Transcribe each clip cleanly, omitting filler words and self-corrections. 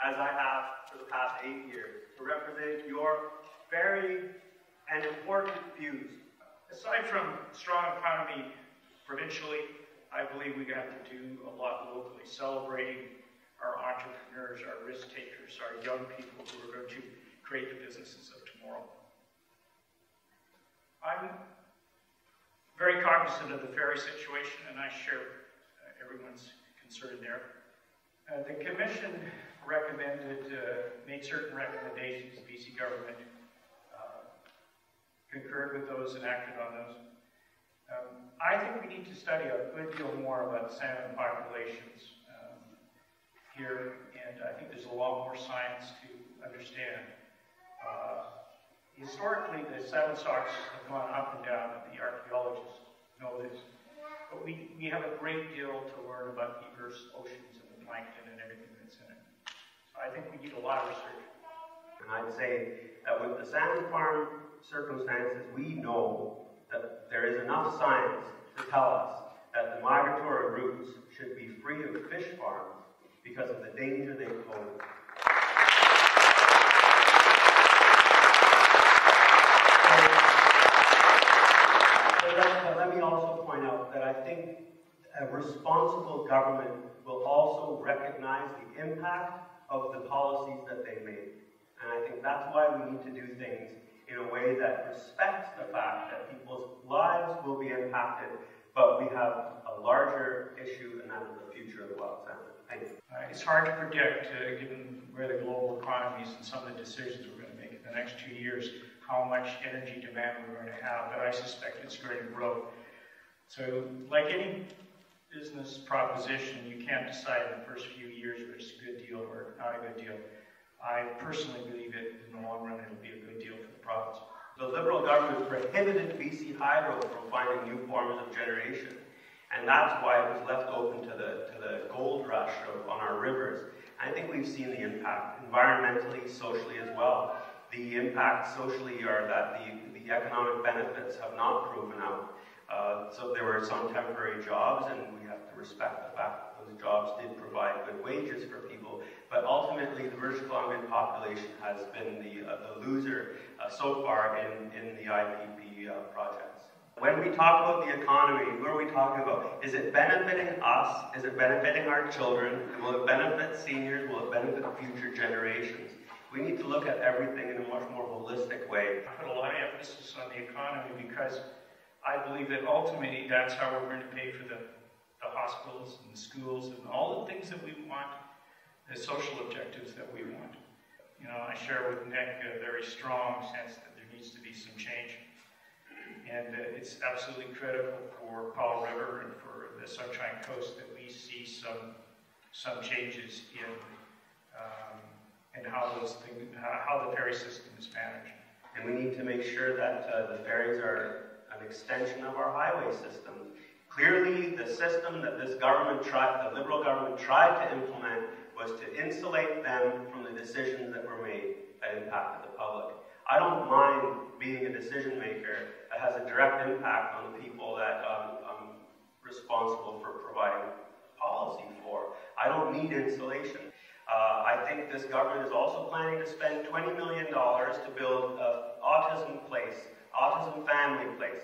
as I have for the past 8 years, to represent your varied and important views. Aside from strong economy provincially, I believe we have to do a lot locally, celebrating our entrepreneurs, our risk takers, our young people who are going to create the businesses of tomorrow. I'm very cognizant of the ferry situation, and I share everyone's concern there. The Commission made certain recommendations. The BC government concurred with those and acted on those. I think we need to study a good deal more about salmon populations here, and I think there's a lot more science to understand. Historically, the salmon stocks have gone up and down, and the archaeologists know this. But we have a great deal to learn about the Earth's oceans and the plankton and everything that's in it. So I think we need a lot of research. And I'd say that with the salmon farm circumstances, we know that there is enough science to tell us that the migratory routes should be free of fish farms because of the danger they pose. Let me also point out that I think a responsible government will also recognize the impact of the policies that they make. And I think that's why we need to do things in a way that respects the fact that people's lives will be impacted, but we have a larger issue, and that is the future of the wild salmon. Thank you. It's hard to predict, given where the global economy is and some of the decisions we're going to make in the next 2 years, how much energy demand we're going to have, but I suspect it's going to grow. So, like any business proposition, you can't decide in the first few years whether it's a good deal or not a good deal. I personally believe in the long run it'll be a good deal for the province. The Liberal government prohibited BC Hydro from finding new forms of generation, and that's why it was left open to the gold rush on our rivers. I think we've seen the impact, environmentally, socially as well. The impacts socially are that the economic benefits have not proven out. So there were some temporary jobs, and we have to respect the fact that those jobs did provide good wages for people. But ultimately, the British Columbian population has been the loser so far in the IPP projects. When we talk about the economy, what are we talking about? Is it benefiting us? Is it benefiting our children? Will it benefit seniors? Will it benefit future generations? We need to look at everything in a much more holistic way. I put a lot of emphasis on the economy because I believe that ultimately that's how we're going to pay for the hospitals and the schools and all the things that we want, the social objectives that we want. You know, I share with Nick a very strong sense that there needs to be some change. And it's absolutely critical for Powell River and for the Sunshine Coast that we see some changes in how the ferry system is managed. And we need to make sure that the ferries are an extension of our highway system. Clearly, the system that the Liberal government tried to implement was to insulate them from the decisions that were made that impacted the public. I don't mind being a decision maker that has a direct impact on the people that I'm responsible for providing policy for. I don't need insulation. I think this government is also planning to spend $20 million to build an autism family place.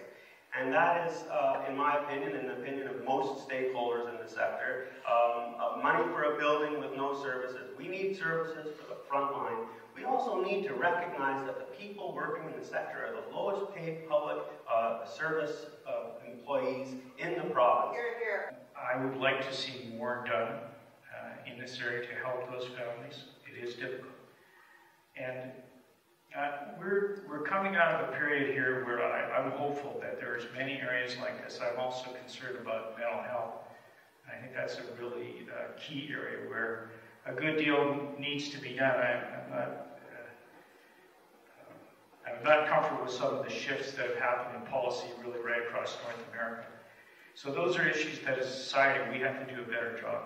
And that is, in my opinion, and the opinion of most stakeholders in the sector, money for a building with no services. We need services for the front line. We also need to recognize that the people working in the sector are the lowest paid public service employees in the province. Hear, hear. I would like to see more done in this area to help those families. It is difficult. And we're coming out of a period here where I'm hopeful that there's many areas like this. I'm also concerned about mental health. I think that's a really key area where a good deal needs to be done. I'm not comfortable with some of the shifts that have happened in policy really right across North America. So those are issues that as a society we have to do a better job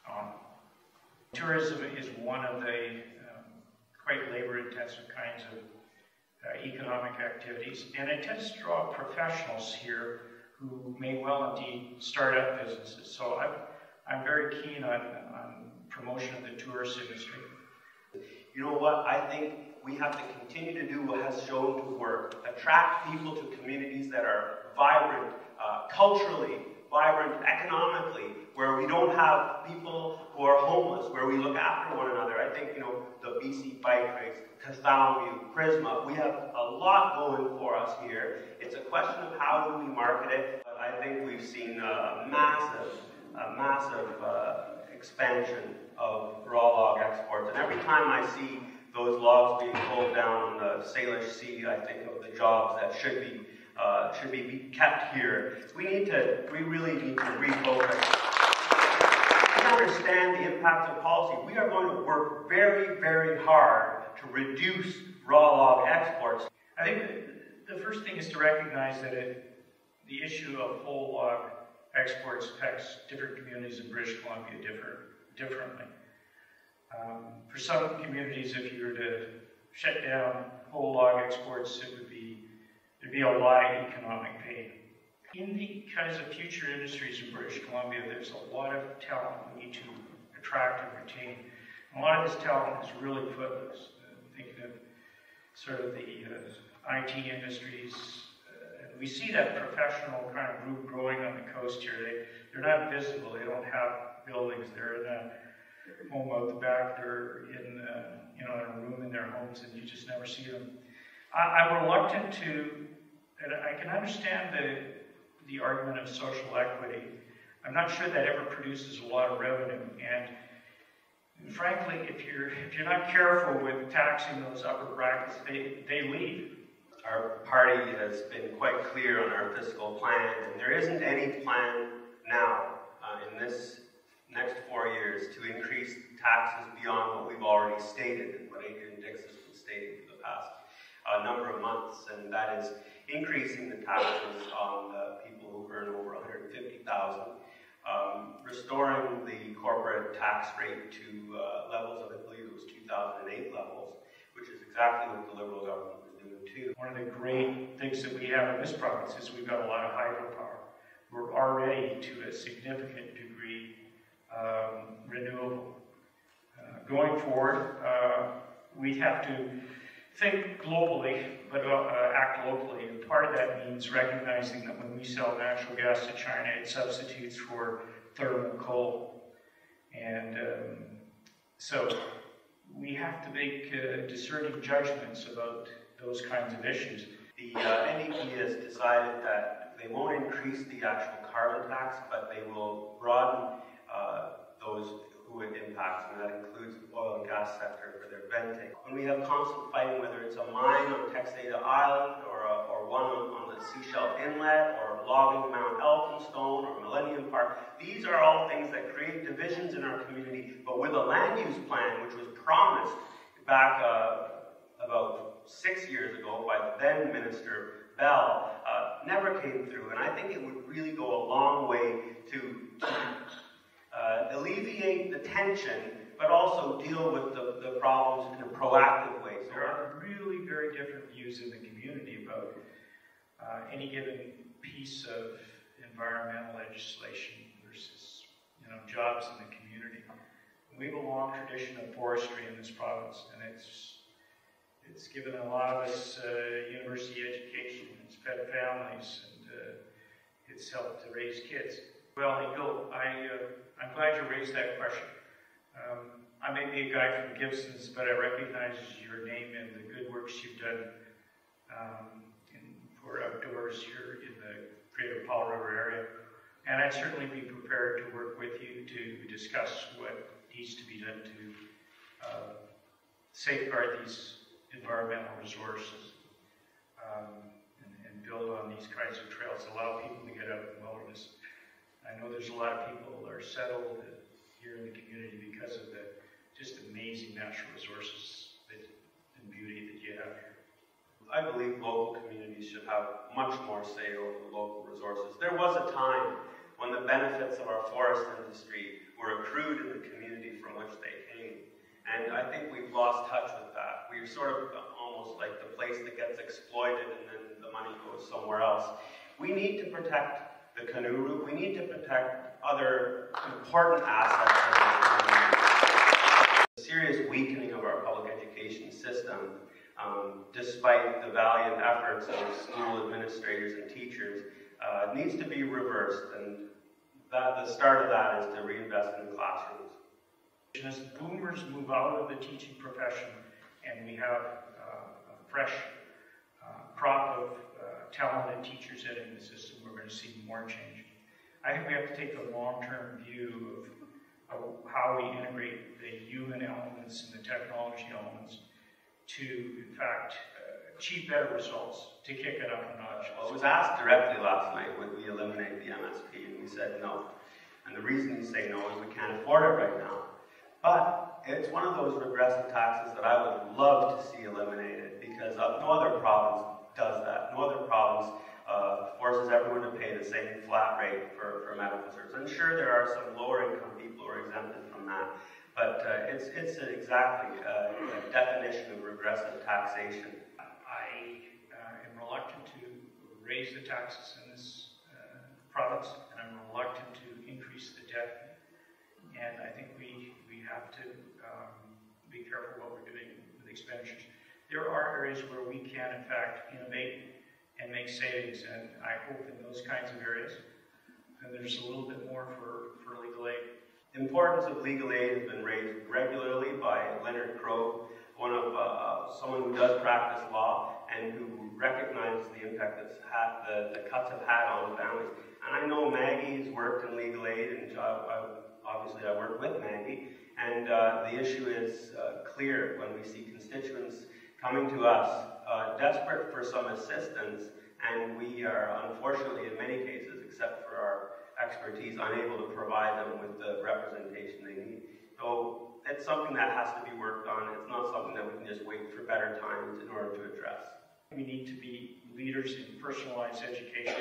on. Tourism is one of the quite labor-intensive kinds of economic activities, and it tends to draw professionals here who may well indeed start up businesses. So I'm very keen on promotion of the tourist industry. you know what, I think we have to continue to do what has shown to work. Attract people to communities that are vibrant, culturally, vibrant economically, where we don't have people who are homeless, where we look after one another. I think, the BC Bike Race, Cathalmu, Prisma, we have a lot going for us here. It's a question of how do we market it. But I think we've seen a massive expansion of raw log exports. And every time I see those logs being pulled down on the Salish Sea, I think of the jobs that should be kept here. We really need to refocus. To understand the impact of policy, we are going to work very, very hard to reduce raw log exports. I think the first thing is to recognize that the issue of whole log exports affects different communities in British Columbia differently. For some communities, if you were to shut down whole log exports, there'd be a lot of economic pain. In the kinds of future industries in British Columbia, there's a lot of talent we need to attract and retain. A lot of this talent is really footloose. Thinking of sort of the IT industries. We see that professional kind of group growing on the coast here. They're not visible. They don't have buildings. They're in a home out the back. They're in a room in their homes, and you just never see them. I'm reluctant to, and I can understand the argument of social equity. I'm not sure that ever produces a lot of revenue, and frankly, if you're not careful with taxing those upper brackets, they leave. Our party has been quite clear on our fiscal plan, and there isn't any plan now in this next 4 years to increase taxes beyond what we've already stated and what Adrian Dix has been stating for the past number of months, and that is increasing the taxes on people who earn over $150,000, restoring the corporate tax rate to levels of, I believe it was 2008 levels, which is exactly what the Liberal government was doing too. One of the great things that we have in this province is we've got a lot of hydropower. We're already, to a significant degree, renewable. Going forward, we have to think globally, but act locally. And part of that means recognizing that when we sell natural gas to China, it substitutes for thermal coal. And so we have to make discerning judgments about those kinds of issues. The NDP has decided that they won't increase the actual carbon tax, but they will broaden those who it impacts, and that includes the oil and gas sector for their venting. When we have constant fighting, whether it's a mine on Texada Island or one on the Seashell Inlet or logging Mount Elphinstone or Millennium Park, these are all things that create divisions in our community. But with a land use plan, which was promised back about 6 years ago by the then Minister Bell, never came through. And I think it would really go a long way to alleviate the tension, but also deal with the problems in a proactive way. So there are really very different views in the community about any given piece of environmental legislation versus jobs in the community. We have a long tradition of forestry in this province, and it's given a lot of us university education, it's fed families, and it's helped to raise kids. Well, Bill, I'm glad you raised that question. I may be a guy from Gibson's, but I recognize your name and the good works you've done for outdoors here in the greater Powell River area. And I'd certainly be prepared to work with you to discuss what needs to be done to safeguard these environmental resources and build on these kinds of trails, allow people to get out in the wilderness. I know there's a lot of people that are settled here in the community because of the just amazing natural resources and beauty that you have here. I believe local communities should have much more say over the local resources. There was a time when the benefits of our forest industry were accrued in the community from which they came. And I think we've lost touch with that. We're sort of almost like the place that gets exploited and then the money goes somewhere else. We need to protect the canoe route. We need to protect other important assets of the community. serious weakening of our public education system, despite the valiant efforts of school administrators and teachers, needs to be reversed, and the start of that is to reinvest in the classrooms. As boomers move out of the teaching profession and we have a fresh crop of talented teachers entering the system, we're going to see more change. I think we have to take the long-term view of how we integrate the human elements and the technology elements to, in fact, achieve better results, to kick it up a notch. Well, it was asked directly last night, would we eliminate the MSP, and we said no. And the reason we say no is we can't afford it right now. But it's one of those regressive taxes that I would love to see eliminated, because no other province does that. No other province forces everyone to pay the same flat rate for medical services. And sure, there are some lower income people who are exempted from that, but it's exactly a definition of regressive taxation. I am reluctant to raise the taxes in this province, and I'm reluctant to increase the debt. And I think we have to be careful what we're doing with expenditures. There are areas where we can, in fact, innovate and make savings, and I hope in those kinds of areas. And there's a little bit more for legal aid. The importance of legal aid has been raised regularly by Leonard Crowe, someone who does practice law and who recognizes the impact that the cuts have had on families. And I know Maggie's worked in legal aid, and obviously I work with Maggie, and the issue is clear when we see constituents coming to us desperate for some assistance, and we are unfortunately in many cases, except for our expertise, unable to provide them with the representation they need. So it's something that has to be worked on. It's not something that we can just wait for better times in order to address. We need to be leaders in personalized education.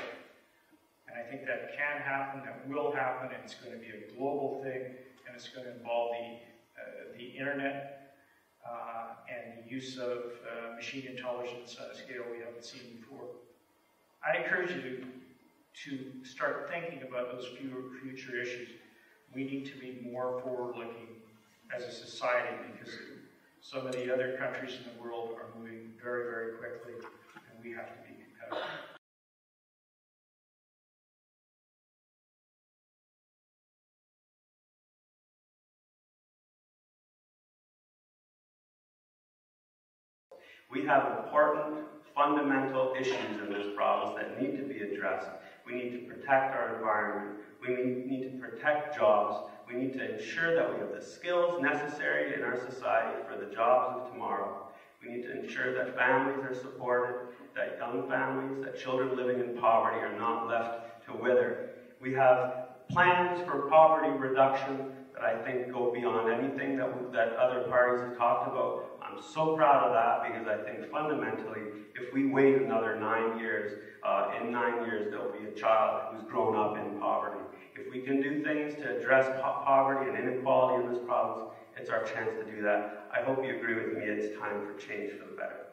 And I think that can happen, that will happen, and it's going to be a global thing, and it's going to involve the internet and the use of machine intelligence on a scale we haven't seen before. I encourage you to start thinking about those future issues. We need to be more forward-looking as a society, because so many other countries in the world are moving very, very quickly, and we have to be competitive. We have important, fundamental issues in this province that need to be addressed. We need to protect our environment. We need to protect jobs. We need to ensure that we have the skills necessary in our society for the jobs of tomorrow. We need to ensure that families are supported, that young families, that children living in poverty are not left to wither. We have plans for poverty reduction that I think go beyond anything that other parties have talked about. I'm so proud of that, because I think fundamentally, if we wait another 9 years, in 9 years there'll be a child who's grown up in poverty. If we can do things to address poverty and inequality in this province, it's our chance to do that. I hope you agree with me, it's time for change for the better.